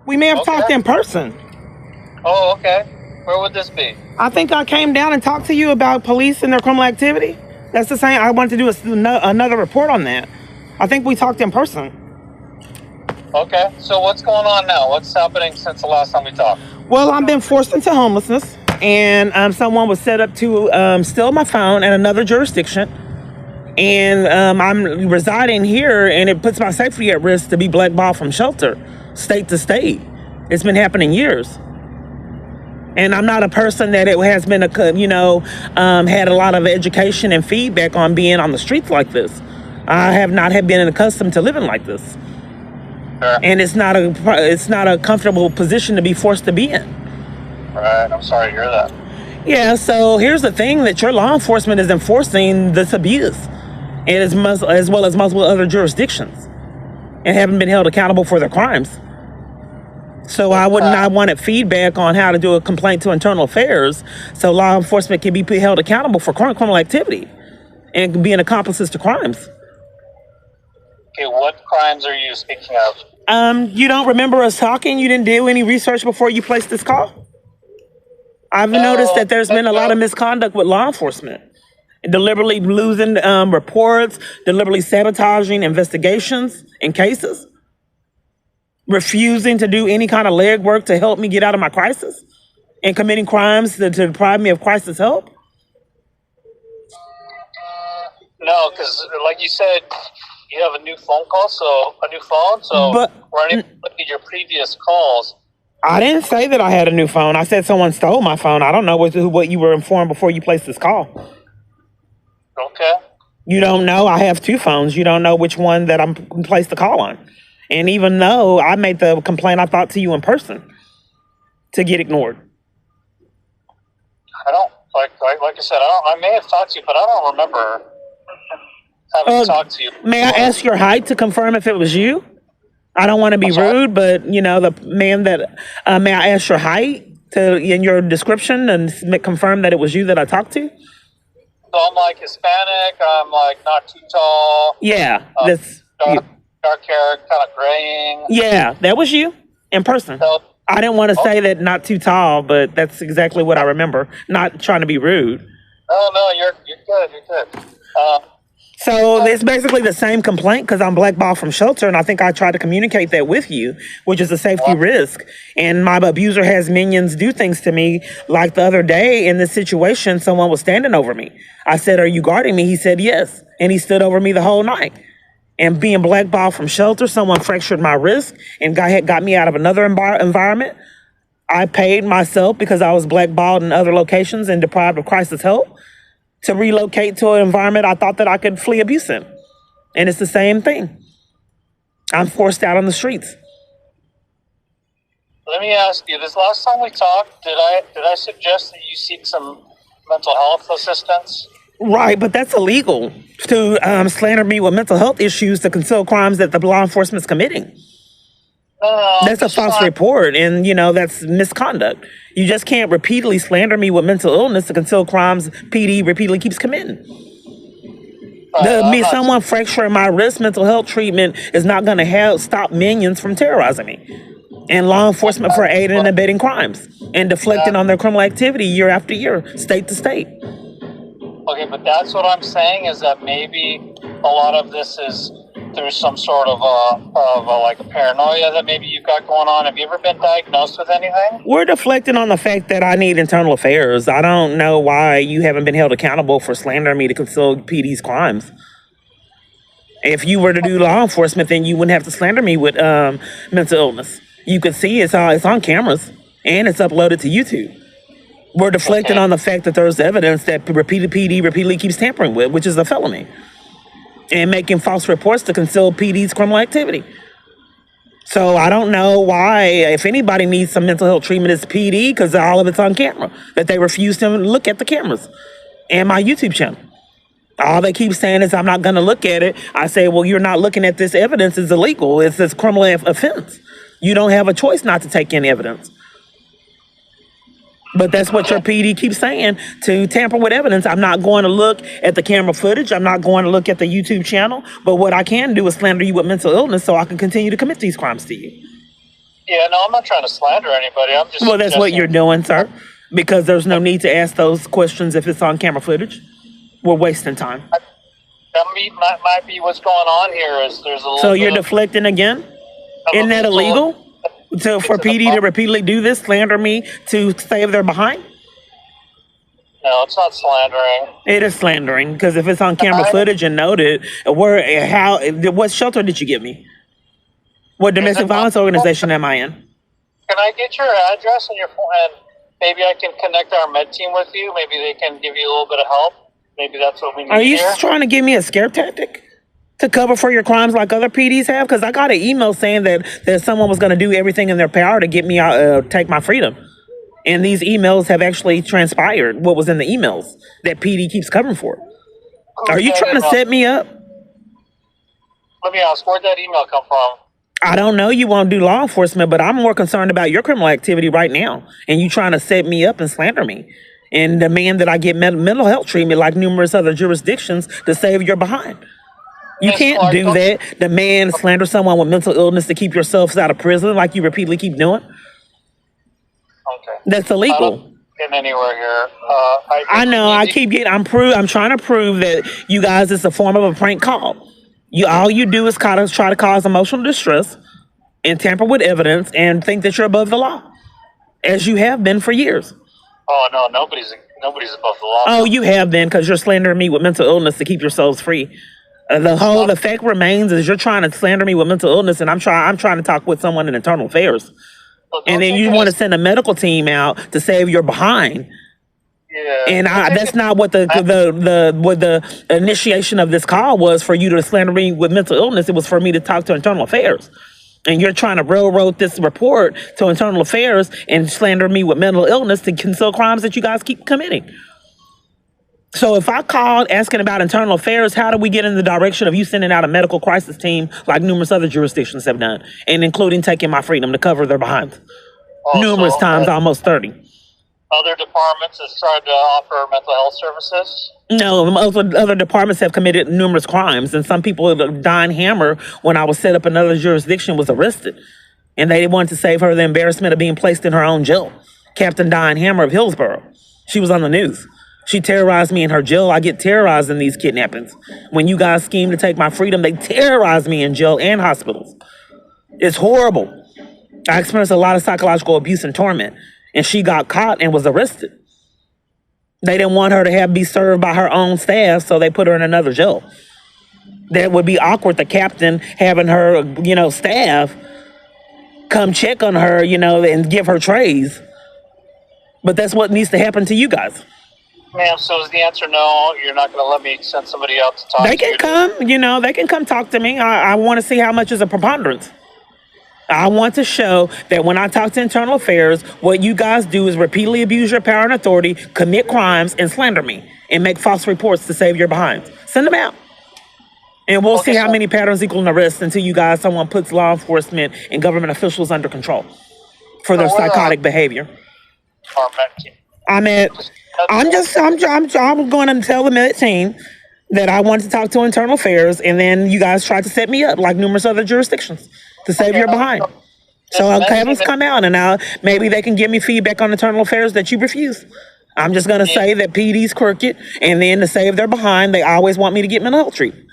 We may have talked Okay. in person. Oh, okay. Where would this be? I think I came down and talked to you about police and their criminal activity. That's the same. I wanted to do another report on that. I think we talked in person. Okay. So what's going on now? What's happening since the last time we talked? Well, I've been forced into homelessness, and someone was set up to steal my phone in another jurisdiction. And I'm residing here, and it puts my safety at risk to be blackballed from shelter, state to state. It's been happening years. And I'm not a person that it has been, had a lot of education and feedback on being on the streets like this. I have not been accustomed to living like this. Sure. And it's not a comfortable position to be forced to be in. Right. I'm sorry to hear that. Yeah, so here's the thing, that your law enforcement is enforcing this abuse, and as well as multiple other jurisdictions, and haven't been held accountable for their crimes. So I wanted feedback on how to do a complaint to Internal Affairs so law enforcement can be held accountable for criminal activity and being accomplices to crimes. Okay, what crimes are you speaking of? You don't remember us talking? You didn't do any research before you placed this call? I've noticed that there's been a lot of misconduct with law enforcement. Deliberately losing reports, deliberately sabotaging investigations and cases, refusing to do any kind of legwork to help me get out of my crisis, and committing crimes to deprive me of crisis help. No, because like you said, you have a new phone, so we're unable to look at your previous calls. I didn't say that I had a new phone. I said someone stole my phone. I don't know what you were informed before you placed this call. Okay. You don't know I have two phones. You don't know which one that I'm placed the call on. And even though I made the complaint, I thought to you in person to get ignored. I don't, like I said, I may have talked to you, but I don't remember having talked to you. May I ask your height to confirm if it was you? I don't want to be rude, but the man that, may I ask your height in your description and confirm that it was you that I talked to? So I'm like Hispanic, I'm like not too tall. Yeah, Dark hair, kind of graying. Yeah, that was you in person. So, I didn't want to say that not too tall, but that's exactly what I remember. Not trying to be rude. Oh, no, you're good, you're good. So it's basically the same complaint because I'm blackballed from shelter, and I think I tried to communicate that with you, which is a safety risk. And my abuser has minions do things to me. Like the other day in this situation, someone was standing over me. I said, "Are you guarding me?" He said, "Yes." And he stood over me the whole night. And being blackballed from shelter, someone fractured my wrist and got me out of another environment. I paid myself because I was blackballed in other locations and deprived of crisis help to relocate to an environment I thought that I could flee abuse in. And it's the same thing. I'm forced out on the streets. Let me ask you, this last time we talked, did I suggest that you seek some mental health assistance? Right, but that's illegal to slander me with mental health issues to conceal crimes that the law enforcement's committing. No, that's a false report, and that's misconduct. You just can't repeatedly slander me with mental illness to conceal crimes PD repeatedly keeps committing. Someone fracturing my wrist, mental health treatment is not going to stop minions from terrorizing me. And law enforcement for aiding and abetting crimes and deflecting on their criminal activity year after year, state to state. Okay, but that's what I'm saying is that maybe a lot of this is through some sort of like a paranoia that maybe you've got going on. Have you ever been diagnosed with anything? We're deflecting on the fact that I need internal affairs. I don't know why you haven't been held accountable for slandering me to conceal PD's crimes. If you were to do law enforcement, then you wouldn't have to slander me with mental illness. You could see it's on cameras and it's uploaded to YouTube. We're deflecting on the fact that there's evidence that PD repeatedly keeps tampering with, which is a felony, and making false reports to conceal PD's criminal activity. So I don't know why, if anybody needs some mental health treatment, it's PD, because all of it's on camera, that they refuse to look at the cameras and my YouTube channel. All they keep saying is I'm not going to look at it. I say, well, you're not looking at this evidence. It's illegal. It's a criminal offense. You don't have a choice not to take in evidence. But that's what your PD keeps saying, to tamper with evidence. I'm not going to look at the camera footage. I'm not going to look at the YouTube channel. But what I can do is slander you with mental illness so I can continue to commit these crimes to you. Yeah, no, I'm not trying to slander anybody. I'm just Well, that's what you're suggesting. doing, sir. Because there's no need to ask those questions if it's on camera footage. We're wasting time. That might be what's going on here. Is there's a So little you're bit deflecting again? of Isn't a that mutual illegal? For to the PD to repeatedly do this, slander me to save their behind? No, it's not slandering. It is slandering because if it's on camera I, footage and noted, what shelter did you give me? What is domestic it violence possible? organization am I in? Can I get your address and your phone? And maybe I can connect our med team with you. Maybe they can give you a little bit of help. Maybe that's what we need Are you here. trying to give me a scare tactic to cover for your crimes like other PDs have? Because I got an email saying that someone was going to do everything in their power to get me out, take my freedom. And these emails have actually transpired. What was in the emails that PD keeps covering for? Are you trying to set me up? Let me ask, where'd that email come from? I don't know. You won't do law enforcement, but I'm more concerned about your criminal activity right now. And you trying to set me up and slander me and demand that I get mental health treatment like numerous other jurisdictions to save your behind. You can't do that. Demand slander someone with mental illness to keep yourselves out of prison like you repeatedly keep doing. Okay. That's illegal. I don't get anywhere here. I know. I'm trying to prove that you guys, it's a form of a prank call. All you do is try to cause emotional distress and tamper with evidence and think that you're above the law, as you have been for years. Oh no, nobody's above the law. Oh, you have been, because you're slandering me with mental illness to keep yourselves free. The fact remains is you're trying to slander me with mental illness, and I'm trying to talk with someone in internal affairs, and then you want to send a medical team out to save your behind. Yeah. And that's not what the initiation of this call was, for you to slander me with mental illness. It was for me to talk to internal affairs. And you're trying to railroad this report to internal affairs and slander me with mental illness to conceal crimes that you guys keep committing. So if I called asking about internal affairs, how do we get in the direction of you sending out a medical crisis team like numerous other jurisdictions have done, and including taking my freedom to cover their behinds? Numerous times, almost 30. Other departments has tried to offer mental health services? No, other departments have committed numerous crimes, and some people, Diane Hammer, when I was set up in another jurisdiction, was arrested, and they wanted to save her the embarrassment of being placed in her own jail. Captain Diane Hammer of Hillsborough. She was on the news. She terrorized me in her jail. I get terrorized in these kidnappings. When you guys scheme to take my freedom, they terrorize me in jail and hospitals. It's horrible. I experienced a lot of psychological abuse and torment, and she got caught and was arrested. They didn't want her to be served by her own staff, so they put her in another jail. That would be awkward, the captain having her, staff come check on her, and give her trays. But that's what needs to happen to you guys. Ma'am, so is the answer no? You're not going to let me send somebody out to talk to you? They can come, they can come talk to me. I want to see how much is a preponderance. I want to show that when I talk to internal affairs, what you guys do is repeatedly abuse your power and authority, commit crimes, and slander me, and make false reports to save your behinds. Send them out. And we'll see how many patterns equal an arrest until someone puts law enforcement and government officials under control for their psychotic behavior. I'm going to tell the med team that I want to talk to internal affairs, and then you guys tried to set me up like numerous other jurisdictions to save your behind. So I'll have them come out, and maybe they can give me feedback on internal affairs that you refuse. I'm just going to say that PD's crooked, and then to save their behind, they always want me to get mental health treatment.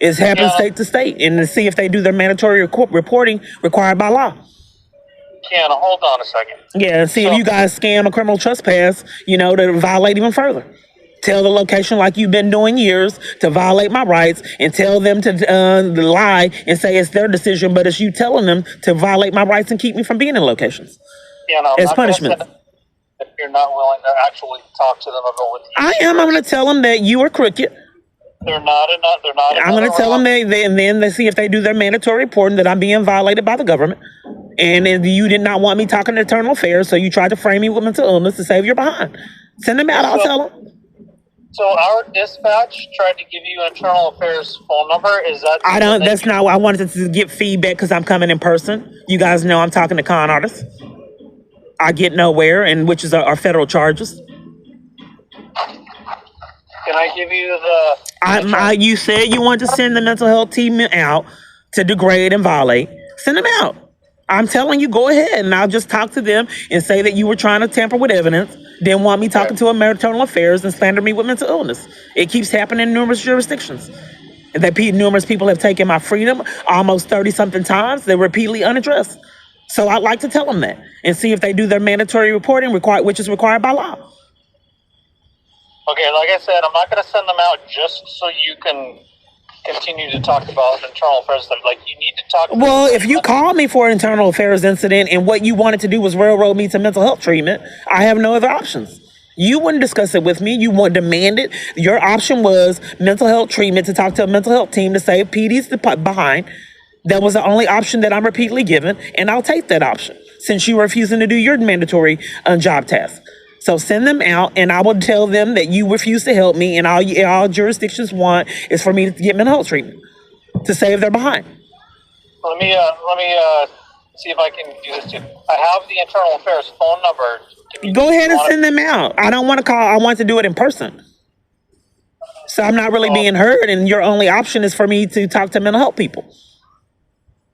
It's happening state to state, and to see if they do their mandatory reporting required by law. Kiana, hold on a second. Yeah, and see if you guys scam a criminal trespass, to violate even further. Tell the location like you've been doing years to violate my rights, and tell them to lie and say it's their decision, but it's you telling them to violate my rights and keep me from being in locations. As punishment. If you're not willing to actually talk to them about what I am. I'm going to tell them that you are crooked. They're not. I'm going to tell them and then they see if they do their mandatory reporting that I'm being violated by the government. And then you did not want me talking to internal affairs, so you tried to frame me with mental illness to save your behind. Send them out. I'll tell them. So our dispatch tried to give you internal affairs phone number. Is that? That's not what I wanted to get feedback, because I'm coming in person. You guys know I'm talking to con artists. I get nowhere, and which is our federal charges. Can I give you the? You said you wanted to send the mental health team out to degrade and violate. Send them out. I'm telling you, go ahead, and I'll just talk to them and say that you were trying to tamper with evidence, didn't want me talking to a maternal affairs, and slander me with mental illness. It keeps happening in numerous jurisdictions. That numerous people have taken my freedom almost 30-something times. They're repeatedly unaddressed. So I'd like to tell them that and see if they do their mandatory reporting, which is required by law. Okay, like I said, I'm not going to send them out just so you can continue to talk about internal affairs. Like, you need to talk. Well, if you call me for an internal affairs incident and what you wanted to do was railroad me to mental health treatment, I have no other options. You wouldn't discuss it with me. You wouldn't demand it. Your option was mental health treatment, to talk to a mental health team to say PD's behind. That was the only option that I'm repeatedly given, and I'll take that option since you're refusing to do your mandatory job task. So send them out, and I will tell them that you refuse to help me, and all jurisdictions want is for me to get mental health treatment to save their behind. Let me see if I can do this too. I have the internal affairs phone number. Go ahead and send them out. I don't want to call. I want to do it in person. So I'm not really being heard, and your only option is for me to talk to mental health people.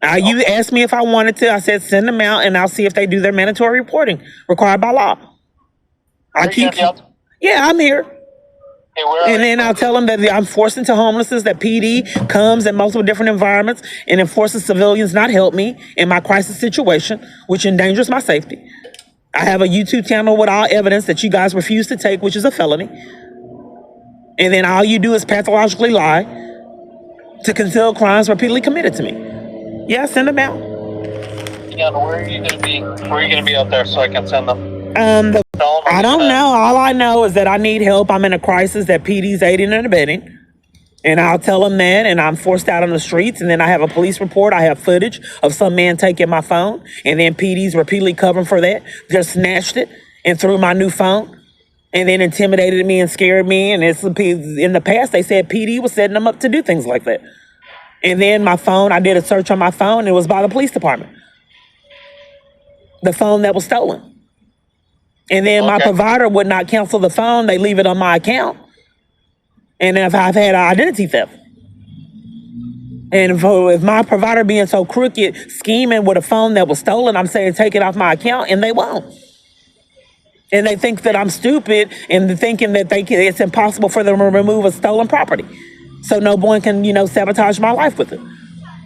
You asked me if I wanted to. I said send them out, and I'll see if they do their mandatory reporting required by law. Yeah, I'm here. And then I'll tell them that I'm forced into homelessness, that PD comes in multiple different environments and enforces civilians not help me in my crisis situation, which endangers my safety. I have a YouTube channel with all evidence that you guys refuse to take, which is a felony. And then all you do is pathologically lie to conceal crimes repeatedly committed to me. Yeah, send them out. Yeah, but where are you going to be? Where are you going to be out there so I can send them? I don't know. All I know is that I need help. I'm in a crisis that PD's aiding and abetting. And I'll tell them that, and I'm forced out on the streets, and then I have a police report. I have footage of some man taking my phone, and then PD's repeatedly covering for that, just snatched it and threw my new phone, and then intimidated me and scared me. And in the past, they said PD was setting them up to do things like that. And then my phone, I did a search on my phone, and it was by the police department. The phone that was stolen. And then my provider would not cancel the phone. They leave it on my account. And if I've had identity theft. And if my provider being so crooked, scheming with a phone that was stolen, I'm saying take it off my account, and they won't. And they think that I'm stupid and thinking that it's impossible for them to remove a stolen property. So no one can, sabotage my life with it.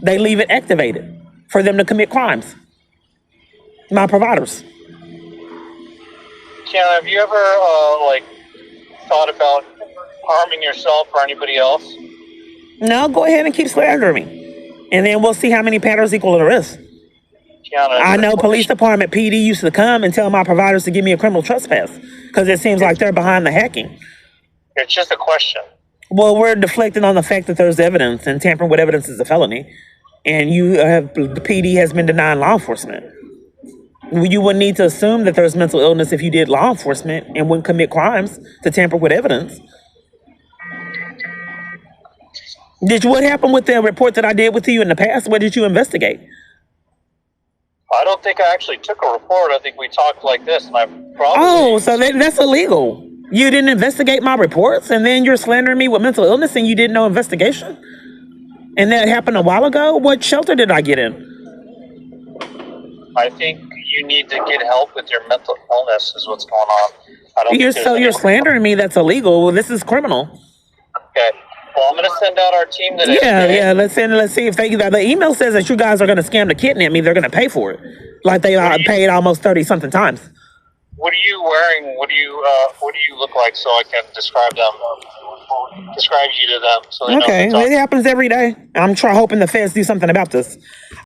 They leave it activated for them to commit crimes. My providers. Kiana, have you ever, thought about harming yourself or anybody else? No, go ahead and keep slandering me. And then we'll see how many patterns equal the rest. Kiana, I know police department PD used to come and tell my providers to give me a criminal trespass because it seems like they're behind the hacking. It's just a question. Well, we're deflecting on the fact that there's evidence, and tampering with evidence is a felony. And the PD has been denying law enforcement. You wouldn't need to assume that there's mental illness if you did law enforcement and wouldn't commit crimes to tamper with evidence. What happened with the report that I did with you in the past? What did you investigate? I don't think I actually took a report. I think we talked like this, and I probably... Oh, so that's illegal. You didn't investigate my reports, and then you're slandering me with mental illness, and you did no investigation? And that happened a while ago? What shelter did I get in? I think you need to get help with your mental illness is what's going on. You're slandering me. That's illegal. Well, this is criminal. Okay. Well, I'm going to send out our team today. Yeah. Let's see if the email says that you guys are going to scam to kidnap me. They're going to pay for it, like they paid almost 30-something times. What are you wearing? What do you look like so I can describe you to them? So they know it happens every day. I'm hoping the feds do something about this.